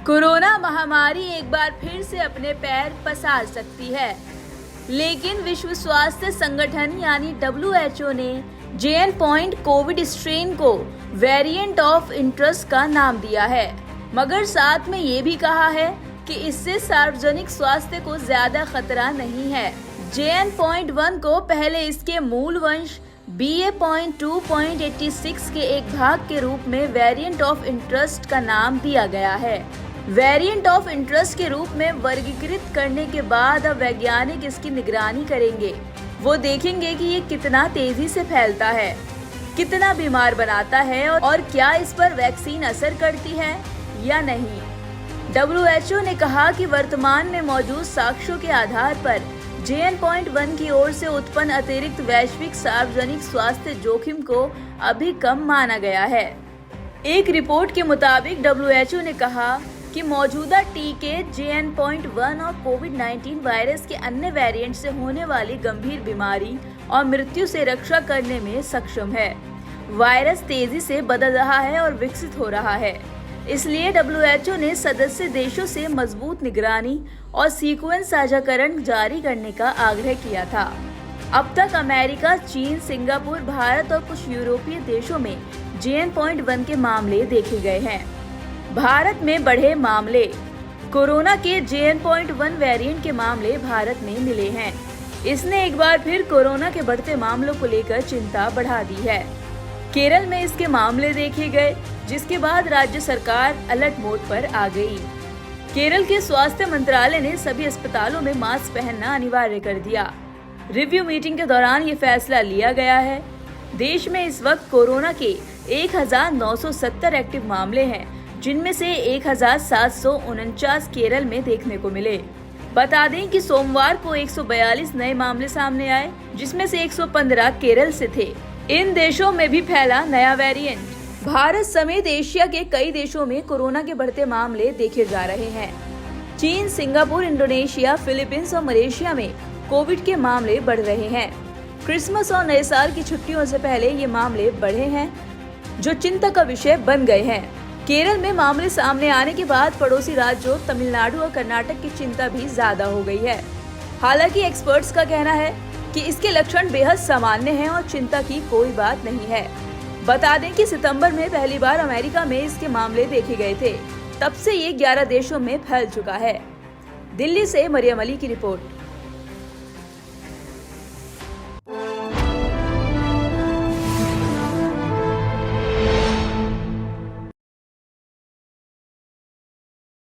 Corona महामारी एक बार फिर से अपने पैर पसार सकती है, लेकिन विश्व स्वास्थ्य संगठन यानी WHO ने JN पॉइंट कोविड स्ट्रेन को वेरिएंट ऑफ इंटरेस्ट का नाम दिया है, मगर साथ में ये भी कहा है कि इससे सार्वजनिक स्वास्थ्य को ज्यादा खतरा नहीं है। JN पॉइंट 1 को पहले इसके मूल वंश BA.2.86 के एक भाग के रूप में वेरिएंट ऑफ इंटरेस्ट का नाम दिया गया है। वेरिएंट ऑफ इंटरेस्ट के रूप में वर्गीकृत करने के बाद अब वैज्ञानिक इसकी निगरानी करेंगे। वो देखेंगे कि ये कितना तेजी से फैलता है, कितना बीमार बनाता है और क्या इस पर वैक्सीन असर करती है या नहीं। WHO ने कहा कि वर्तमान में मौजूद साक्ष्यों के आधार पर JN पॉइंट 1 की ओर से उत्पन्न अतिरिक्त वैश्विक सार्वजनिक स्वास्थ्य जोखिम को अभी कम माना गया है। एक रिपोर्ट के मुताबिक WHO ने कहा कि मौजूदा टीके JN पॉइंट 1 और कोविड-19 वायरस के अन्य वेरिएंट से होने वाली गंभीर बीमारी और मृत्यु से रक्षा करने में सक्षम है। वायरस तेजी से बदल रहा है और विकसित हो रहा है, इसलिए WHO ने सदस्य देशों से मजबूत निगरानी और सीक्वेंस साझाकरण जारी करने का आग्रह किया था। अब तक अमेरिका, चीन, सिंगापुर, भारत और कुछ यूरोपीय देशों में JN पॉइंट 1 के मामले देखे गए हैं। भारत में बढ़े मामले। कोरोना के JN पॉइंट 1 वेरिएंट के मामले भारत में मिले हैं। इसने एक बार फिर कोरोना के बढ़ते मामलों को लेकर चिंता बढ़ा दी है। केरल में इसके मामले देखे गए, जिसके बाद राज्य सरकार अलर्ट मोड पर आ गई। केरल के स्वास्थ्य मंत्रालय ने सभी अस्पतालों में मास्क पहनना अनिवार्य कर दिया। रिव्यू मीटिंग के दौरान ये फैसला लिया गया है। देश में इस वक्त कोरोना के 1970 एक्टिव मामले हैं, जिनमें से 1749 केरल में देखने को मिले। बता दें कि सोमवार को 142 नए मामले सामने आए, जिसमें से 115 केरल से थे। इन देशों में भी फैला नया वेरिएंट। भारत समेत एशिया के कई देशों में कोरोना के बढ़ते मामले देखे जा रहे हैं। चीन, सिंगापुर, इंडोनेशिया, फिलीपींस और मलेशिया में कोविड के मामले बढ़ रहे हैं। क्रिसमस और नए साल की छुट्टियों से पहले ये मामले बढ़े हैं, जो चिंता का विषय बन गए हैं। केरल में मामले सामने आने के बाद पड़ोसी राज्यों तमिलनाडु और कर्नाटक की चिंता भी ज्यादा हो गई है। हालांकि एक्सपर्ट्स का कहना है कि इसके लक्षण बेहद सामान्य हैं और चिंता की कोई बात नहीं है। बता दें कि सितंबर में पहली बार अमेरिका में इसके मामले देखे गए थे। तब से ये 11 देशों में फैल चुका है। दिल्ली से मरियम अली की रिपोर्ट।